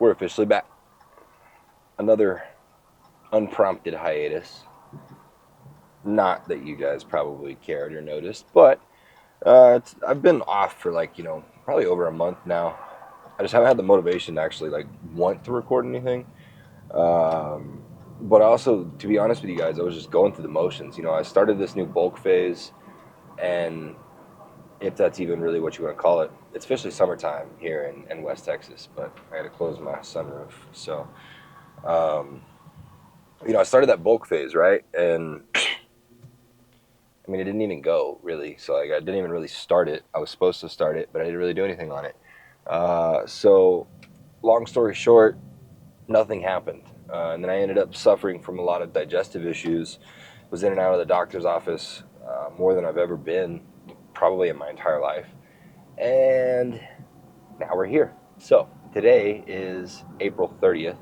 We're officially back. Another unprompted hiatus. Not that you guys probably cared or noticed, but I've been off for probably over a month now. I just haven't had the motivation to actually want to record anything. Um, but also, to be honest with you guys, I was just going through the motions. I started this new bulk phase, and if that's even really what you want to call it, it's officially summertime here in West Texas, but I had to close my sunroof. So, um, I started that bulk phase, right? And I mean, it didn't even go really. So I didn't even really start it. I was supposed to start it, but I didn't really do anything on it. So long story short, nothing happened. And then I ended up suffering from a lot of digestive issues. Was in and out of the doctor's office more than I've ever been, probably in my entire life. And now we're here. So today is April 30th.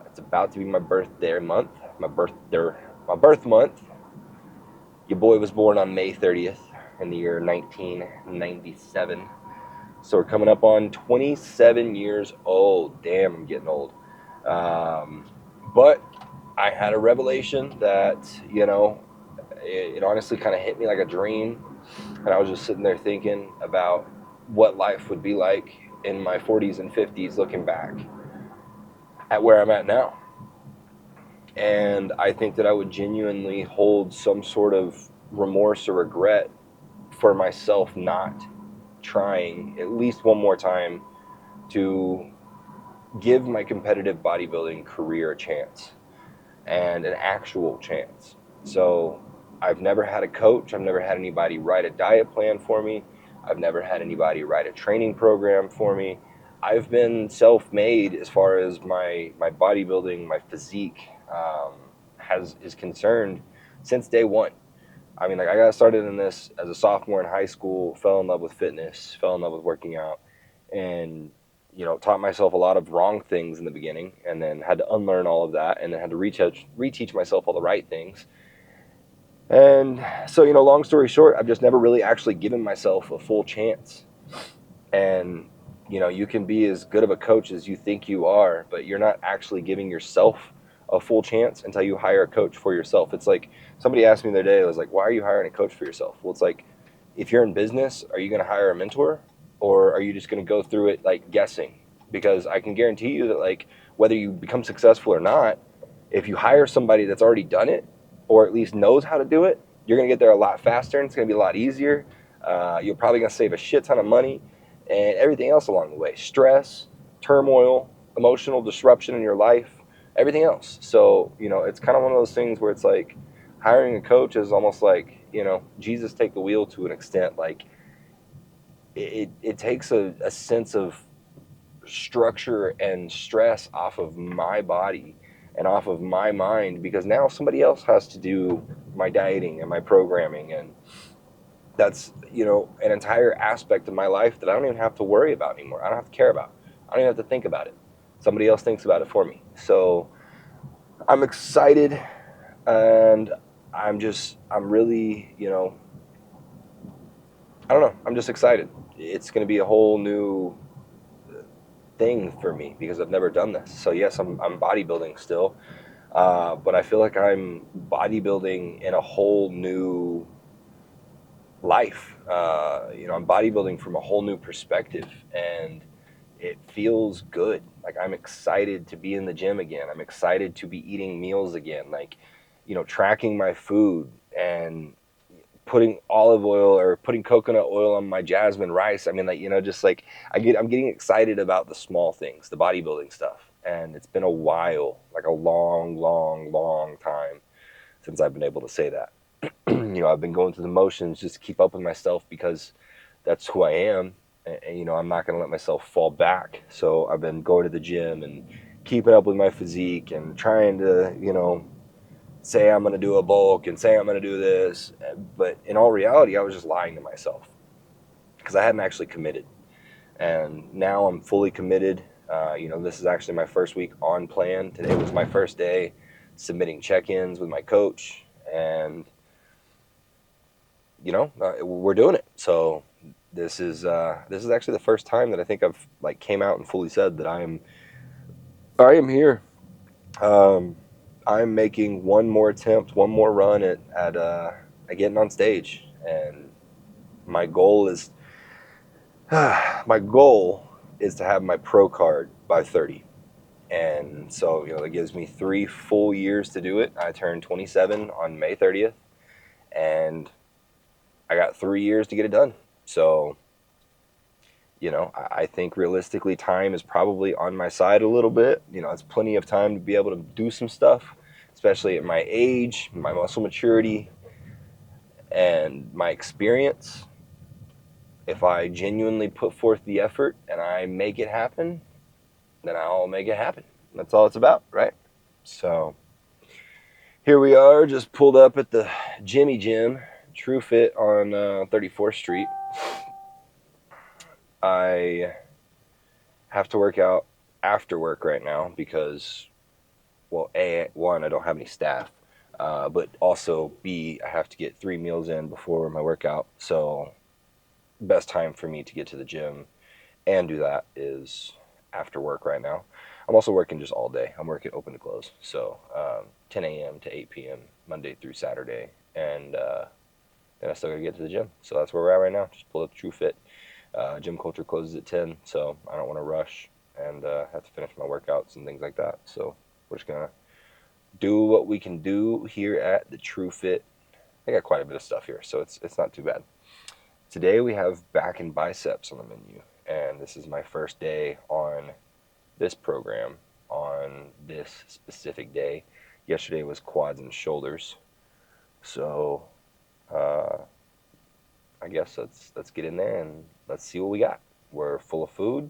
It's about to be my birthday month. My birth month. Your boy was born on May 30th in the year 1997. So we're coming up on 27 years old. Damn, I'm getting old. But I had a revelation that, it honestly kind of hit me like a dream. And I was just sitting there thinking about what life would be like in my 40s and 50s looking back at where I'm at now. And I think that I would genuinely hold some sort of remorse or regret for myself not trying at least one more time to give my competitive bodybuilding career a chance, and an actual chance. So I've never had a coach. I've never had anybody write a diet plan for me. I've never had anybody write a training program for me. I've been self-made as far as my bodybuilding, my physique is concerned since day one. I mean, I got started in this as a sophomore in high school, fell in love with fitness, fell in love with working out, and taught myself a lot of wrong things in the beginning, and then had to unlearn all of that, and then had to reteach myself all the right things. And so, long story short, I've just never really actually given myself a full chance. And you can be as good of a coach as you think you are, but you're not actually giving yourself a full chance until you hire a coach for yourself. It's like somebody asked me the other day, I was like, why are you hiring a coach for yourself? Well, it's like, if you're in business, are you going to hire a mentor, or are you just going to go through it guessing? Because I can guarantee you that whether you become successful or not, if you hire somebody that's already done it, or at least knows how to do it, you're going to get there a lot faster, and it's going to be a lot easier. You're probably going to save a shit ton of money, and everything else along the way. Stress, turmoil, emotional disruption in your life, everything else. So, it's kind of one of those things where it's like hiring a coach is almost like, Jesus take the wheel to an extent. It takes a sense of structure and stress off of my body and off of my mind, because now somebody else has to do my dieting and my programming, and that's an entire aspect of my life that I don't even have to worry about anymore. I don't have to care about. I don't even have to think about it. Somebody else thinks about it for me. So I'm excited, and I'm really, I don't know. I'm just excited. It's going to be a whole new thing for me because I've never done this. So yes, I'm bodybuilding still, but I feel like I'm bodybuilding in a whole new life. I'm bodybuilding from a whole new perspective, and it feels good. I'm excited to be in the gym again. I'm excited to be eating meals again. Tracking my food and putting olive oil or putting coconut oil on my jasmine rice. I mean, I'm getting excited about the small things, the bodybuilding stuff. And it's been a while, a long, long, long time since I've been able to say that. I've been going through the motions just to keep up with myself because that's who I am. And I'm not going to let myself fall back. So I've been going to the gym and keeping up with my physique and trying to, say I'm going to do a bulk and say I'm going to do this. But in all reality, I was just lying to myself because I hadn't actually committed. And now I'm fully committed. This is actually my first week on plan. Today was my first day submitting check-ins with my coach. And we're doing it. So this is actually the first time that I think I've like came out and fully said that I am here. Um, I'm making one more attempt, one more run at getting on stage, and my goal is my goal is to have my pro card by 30. And so, that gives me 3 full years to do it. I turned 27 on May 30th, and I got 3 years to get it done. So, I think realistically time is probably on my side a little bit. It's plenty of time to be able to do some stuff, especially at my age, my muscle maturity, and my experience. If I genuinely put forth the effort and I make it happen, then I'll make it happen. That's all it's about, right? So here we are, just pulled up at the Jimmy Gym, True Fit on 34th Street. I have to work out after work right now because, well, one, I don't have any staff, but also B, I have to get 3 meals in before my workout. So best time for me to get to the gym and do that is after work right now. I'm also working just all day. I'm working open to close. So 10 a.m. to 8 p.m. Monday through Saturday. And then I still got to get to the gym. So that's where we're at right now. Just pull up True Fit. Gym Culture closes at 10, so I don't want to rush and have to finish my workouts and things like that. So we're just going to do what we can do here at the True Fit. I got quite a bit of stuff here, so it's not too bad. Today we have back and biceps on the menu, and this is my first day on this program on this specific day. Yesterday was quads and shoulders, so I guess let's get in there and let's see what we got. We're full of food.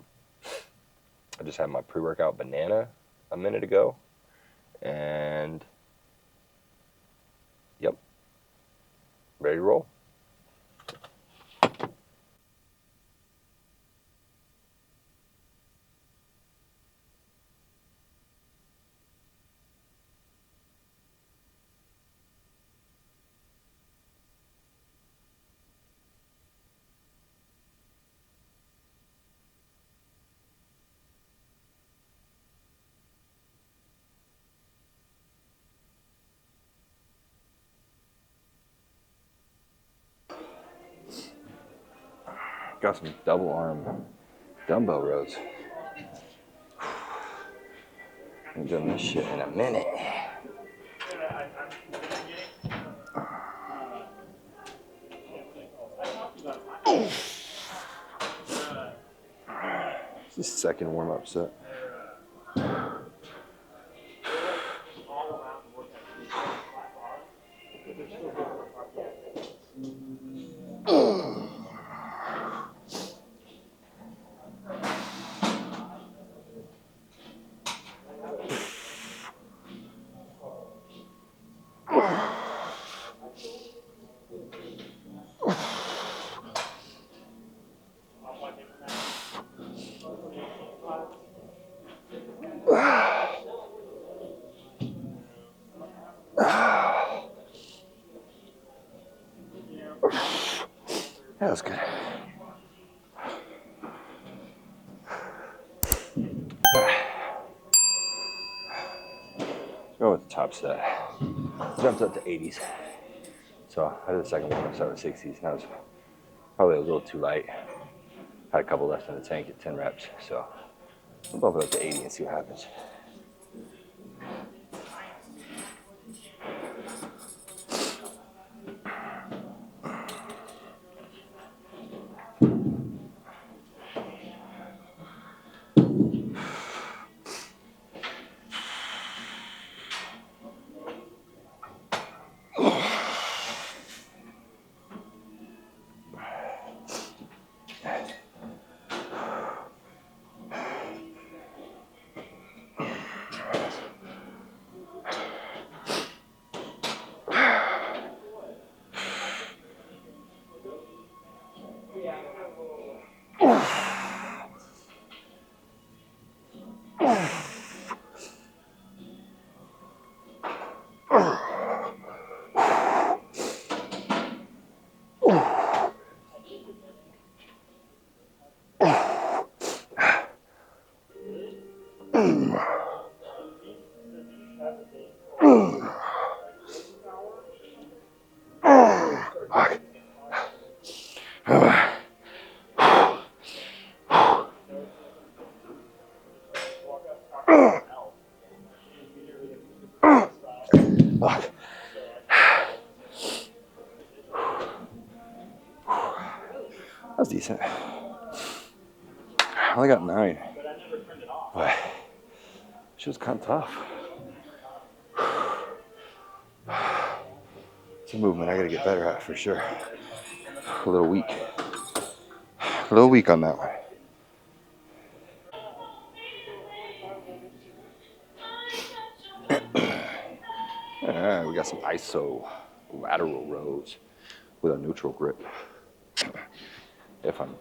I just had my pre-workout banana a minute ago, and yep, ready to roll. Got some double arm dumbbell rows. I've done this shit in a minute. This is the second warm-up set. That was good. Let's go with the top set. Jumped up to 80s. So I did the second one, I started with 60s. That was probably a little too light. Had a couple left in the tank at 10 reps. So I'll bump it up to 80 and see what happens. That's decent. I only got 9. But she was kind of tough. It's a movement I gotta get better at for sure. A little weak. A little weak on that one. We got some ISO lateral rows with a neutral grip. If I'm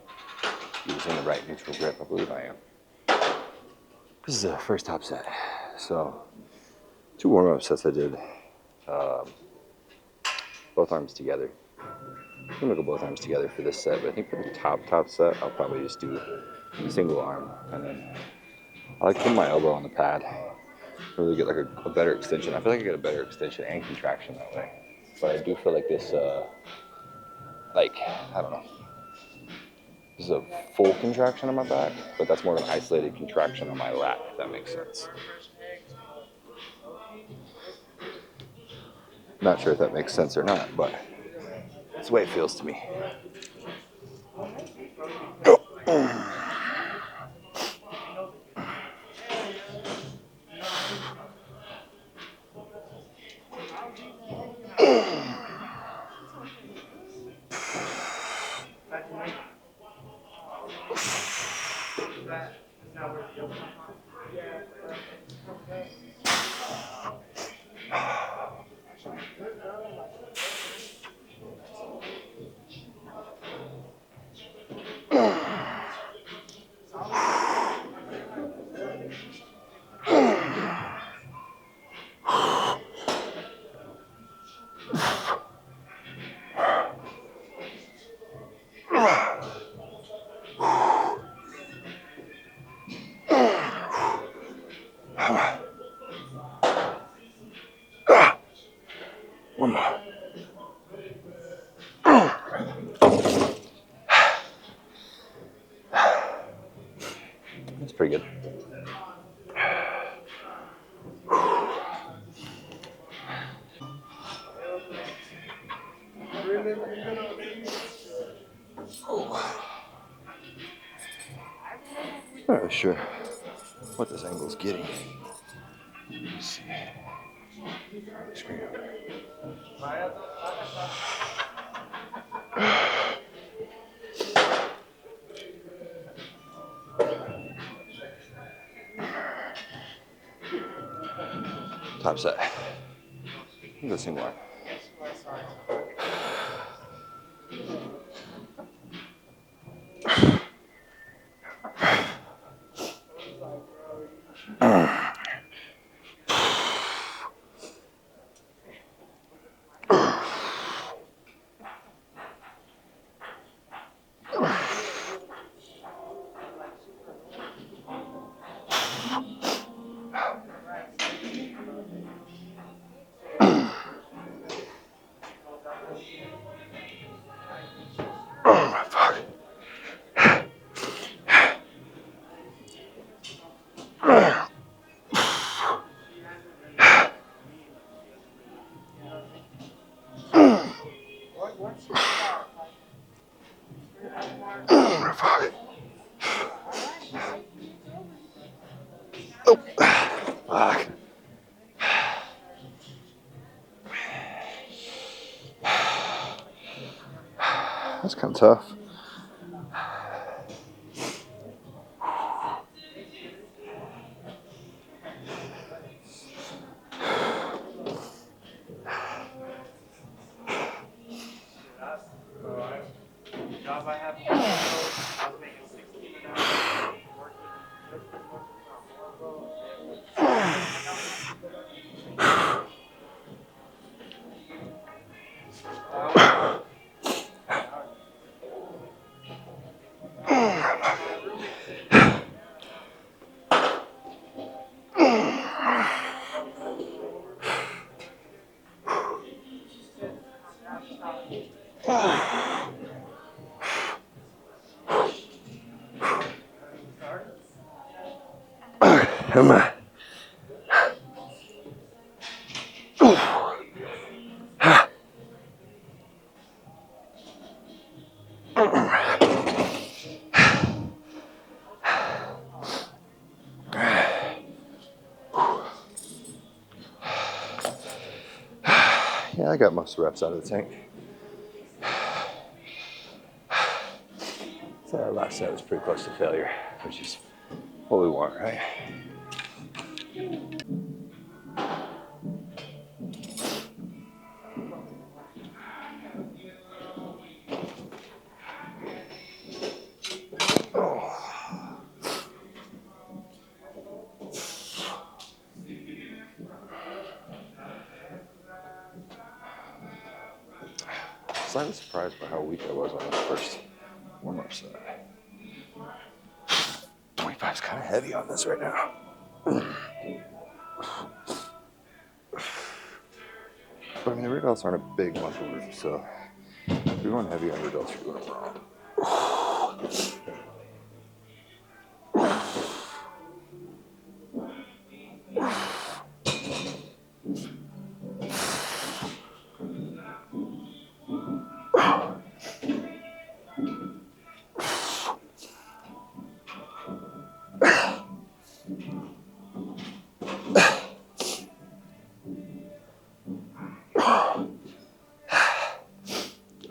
using the right neutral grip, I believe I am. This is the first top set. So 2 warm-up sets I did. Both arms together. I'm gonna go both arms together for this set, but I think for the top set, I'll probably just do single arm, and then I like putting my elbow on the pad, really get like a better extension. I feel like I get a better extension and contraction that way. But I do feel like this, I don't know, this is a full contraction on my back, but that's more of an isolated contraction on my lat, if that makes sense. Not sure if that makes sense or not, but that's the way it feels to me. One more. That's pretty good. Not really sure what this angle's getting. Let's see. Screen over. Top set. Go single arm. Fuck. That's kind of tough. Come on. Yeah, I got most reps out of the tank. So our last set was pretty close to failure, which is what we want, right? I was surprised by how weak I was on that first warm-up set. 25 is kind of heavy on this right now. But I mean, the rear delts aren't a big muscle group, so if you're going heavy on rear delts, you're going wrong.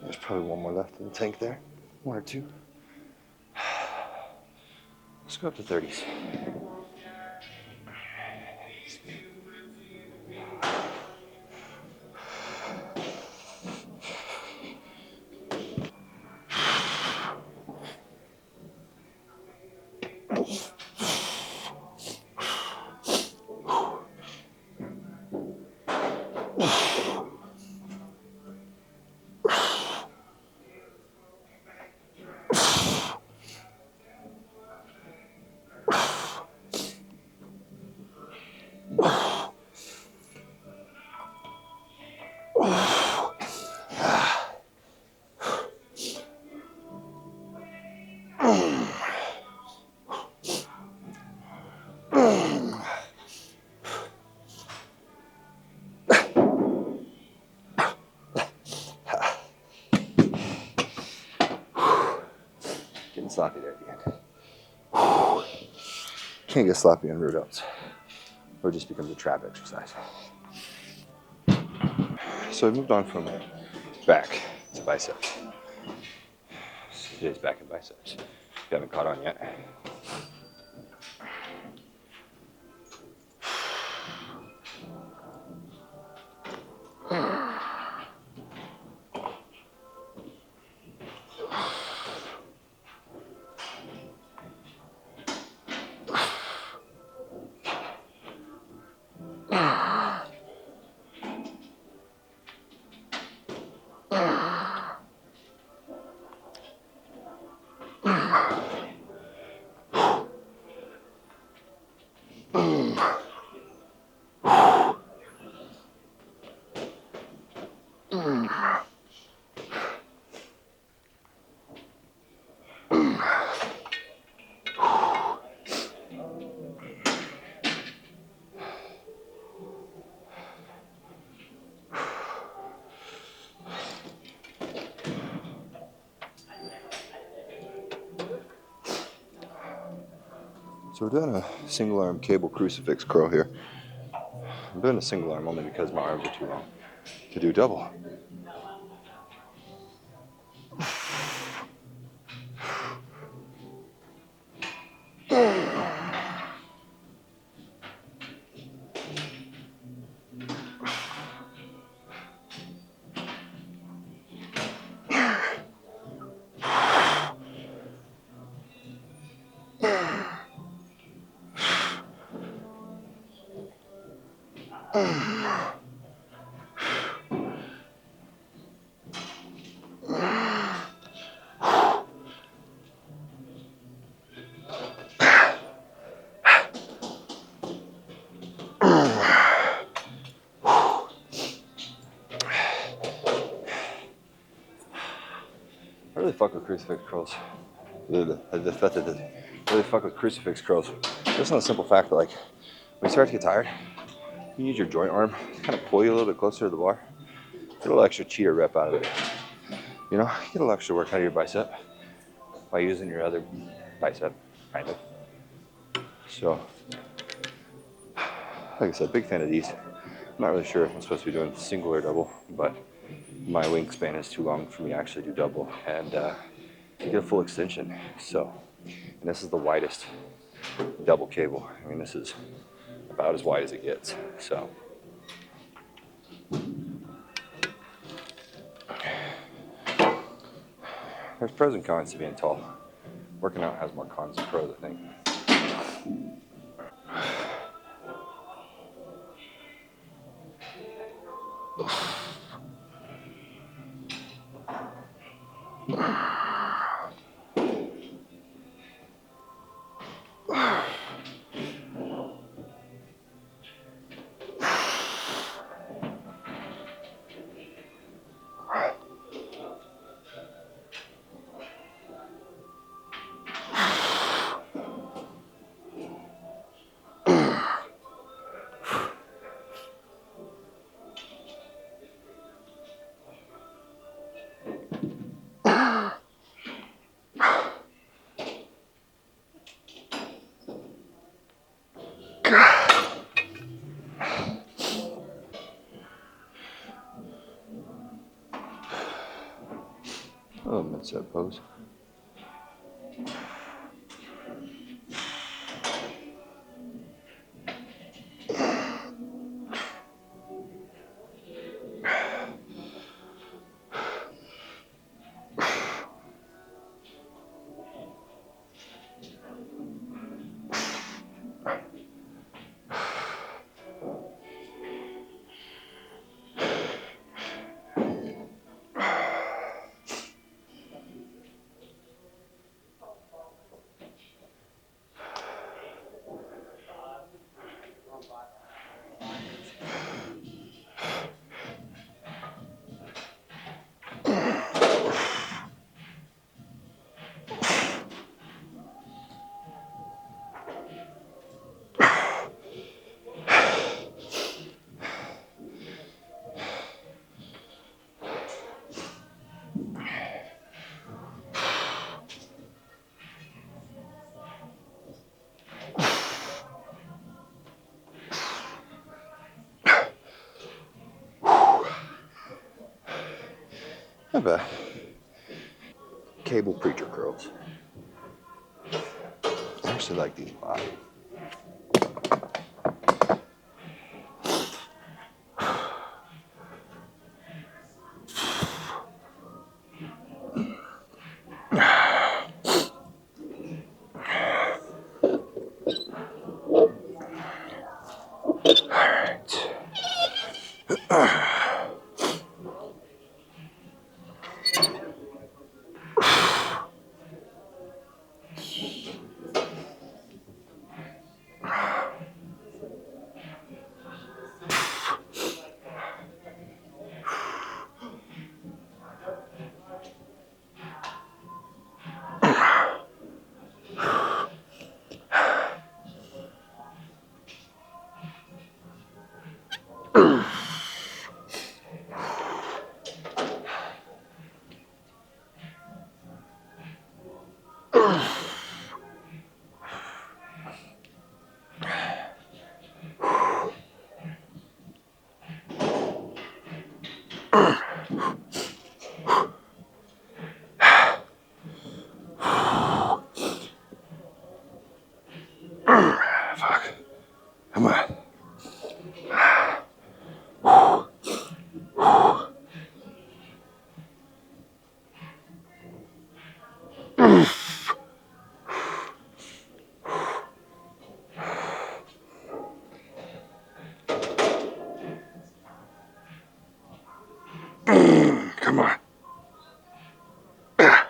There's probably one more left in the tank there. One or two. Let's go up to 30s. Getting sloppy there at the end. Can't get sloppy on rear delts, or it just becomes a trap exercise. So I moved on from back to biceps. Today's back and biceps. If you haven't caught on yet. So we're doing a single arm cable crucifix curl here. I'm doing a single arm only because my arms are too long to do double. I really fuck with crucifix curls. Really fuck with crucifix curls. Just on the simple fact that, like, when you start to get tired, you use your joint arm to kind of pull you a little bit closer to the bar. Get a little extra cheater rep out of it. You know, get a little extra work out of your bicep by using your other bicep, kind of. So, like I said, big fan of these. I'm not really sure if I'm supposed to be doing single or double, but my wingspan is too long for me to actually do double and get a full extension. So, and this is the widest double cable. I mean, this is about as wide as it gets. So, there's pros and cons to being tall. Working out has more cons than pros, I think. Oh, mid-set pose. Not bad. Cable preacher curls. I actually like these a lot. Fuck. Come on. Come on. Yeah.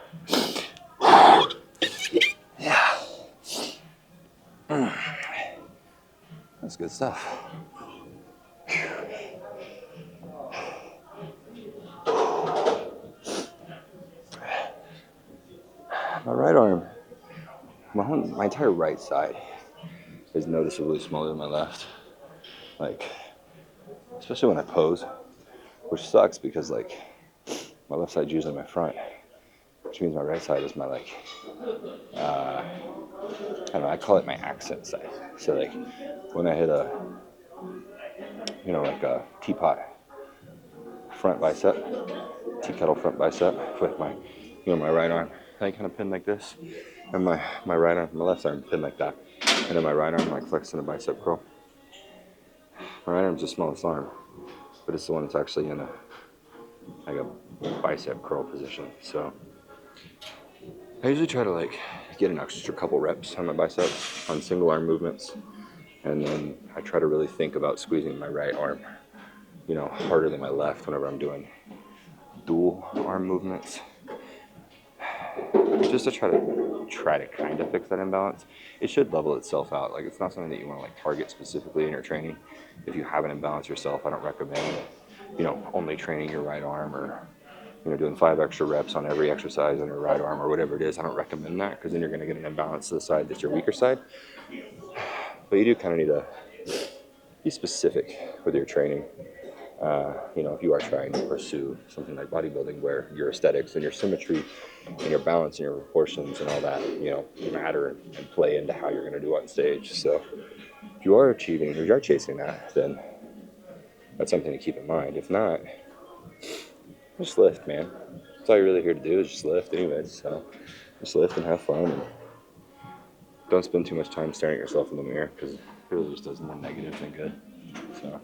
That's good stuff. My right arm, my entire right side is noticeably smaller than my left. Like, especially when I pose, which sucks because like my left side is usually my front, which means my right side is my like, I don't know, I call it my accent side. So like when I hit a, like a teapot front bicep, tea kettle front bicep with my, my right arm, I kind of pin like this, and my right arm, my left arm pin like that, and then my right arm like flexed in a bicep curl. My right arm's the smallest arm, but it's the one that's actually in a like a bicep curl position. So I usually try to like get an extra couple reps on my biceps on single arm movements, and then I try to really think about squeezing my right arm, harder than my left whenever I'm doing dual arm movements, just to try to kind of fix that imbalance. It should level itself out. Like, it's not something that you want to like target specifically in your training. If you have an imbalance yourself, I don't recommend only training your right arm, or doing 5 extra reps on every exercise on your right arm or whatever it is. I don't recommend that, because then you're going to get an imbalance to the side that's your weaker side. But you do kind of need to be specific with your training. If you are trying to pursue something like bodybuilding, where your aesthetics and your symmetry and your balance and your proportions and all that, matter and play into how you're going to do on stage. So if you are chasing that, then that's something to keep in mind. If not, just lift, man. That's all you're really here to do, is just lift anyways. So just lift and have fun, and don't spend too much time staring at yourself in the mirror, because it really just does more negative than good. So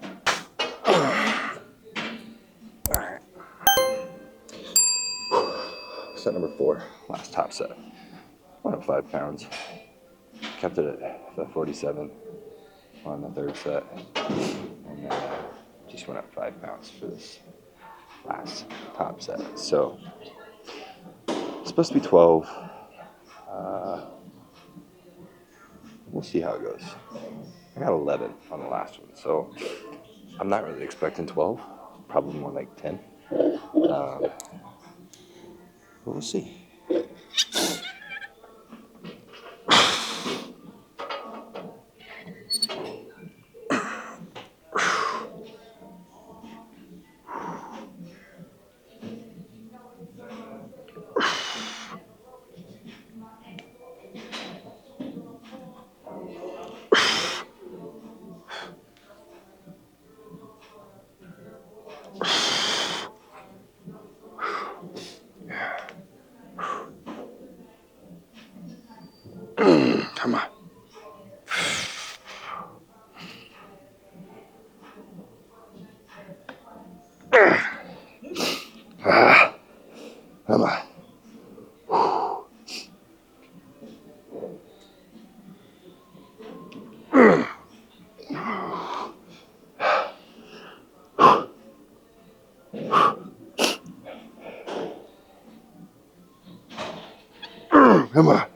set number 4, last top set. Went up 5 pounds. Kept it at the 47 on the third set, and then just went up 5 pounds for this last top set. So it's supposed to be 12. We'll see how it goes. I got 11 on the last one, so I'm not really expecting 12. Probably more like 10. But we'll see. Come on. Come on. Come on.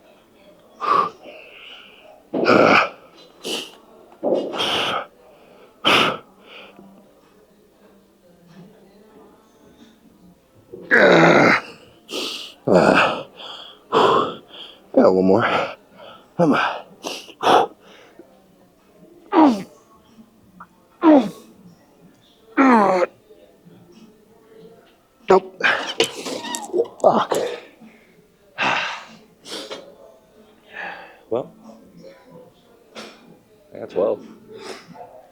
Yeah, one more. Come on. Nope. Fuck. Well, I got 12.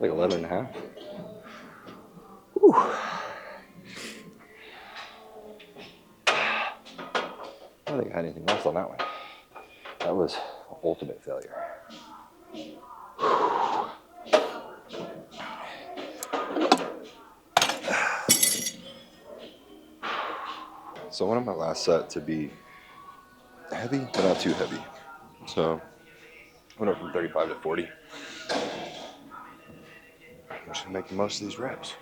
Like 11 and a half. Whew. I don't think I had anything left on that one. That was ultimate failure. So I wanted my last set to be heavy, but not too heavy. So I went up from 35 to 40. I'm just gonna make the most of these reps.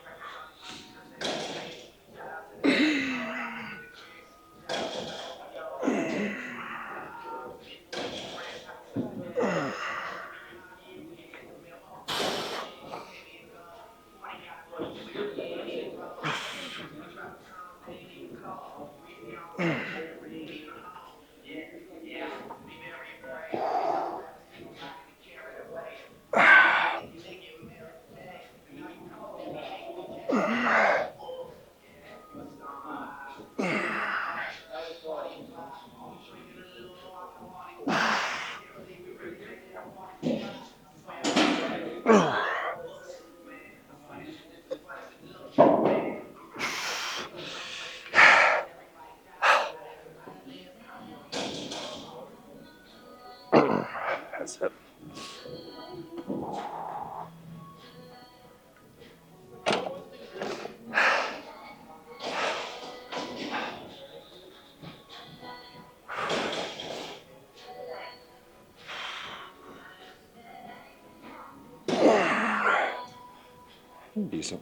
Decent.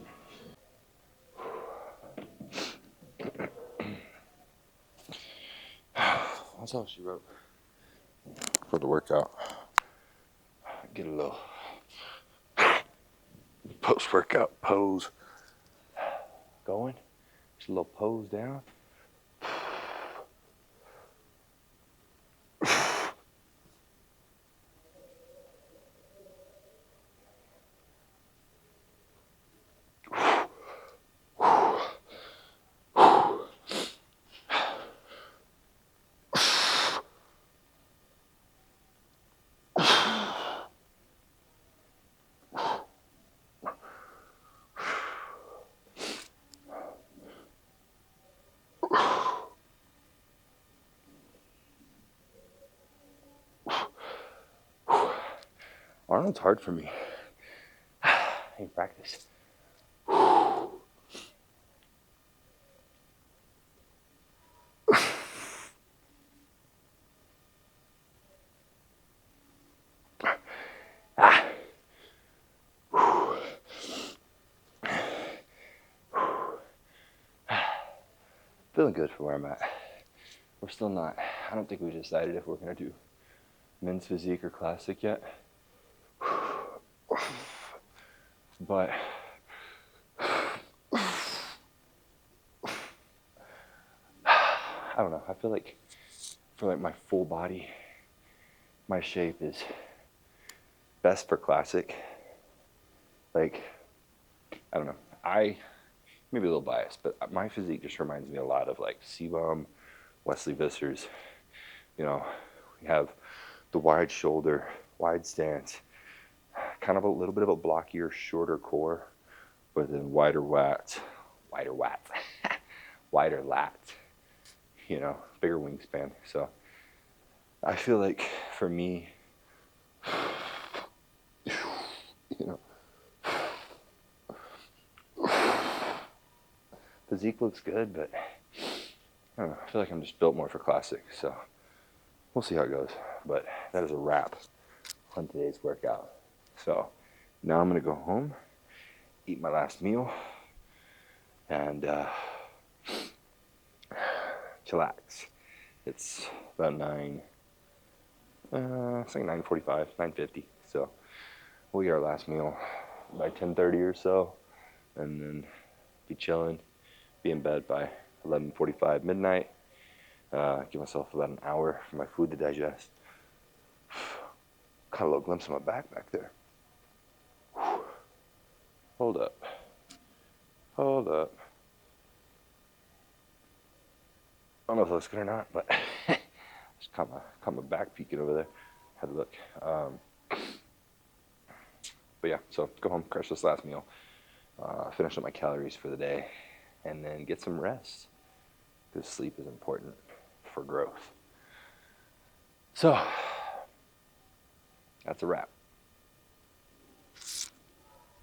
That's all she wrote for the workout. Get a little post-workout pose going. Just a little pose down. Arnold's hard for me. In practice. Feeling good for where I'm at. We're still not, I don't think we decided if we're going to do men's physique or classic yet. But I don't know. I feel like for like my full body, my shape is best for classic. Like, I don't know. I maybe a little biased, but my physique just reminds me a lot of like C-Bomb, Wesley Vissers. You know, we have the wide shoulder, wide stance, kind of a little bit of a blockier, shorter core, but then wider lats, wider lats, you know, bigger wingspan. So I feel like for me, you know, physique looks good, but I don't know. I feel like I'm just built more for classic. So we'll see how it goes. But that is a wrap on today's workout. So now I'm going to go home, eat my last meal, and chillax. It's about it's like 9:45, 9:50. So we'll get our last meal by 10:30 or so, and then be chilling, be in bed by 11:45, midnight. Give myself about an hour for my food to digest. Caught a little glimpse of my back there. Hold up. I don't know if it looks good or not, but just caught my back peeking over there. Had to look. But yeah, so go home, crush this last meal, finish up my calories for the day, and then get some rest, because sleep is important for growth. So that's a wrap.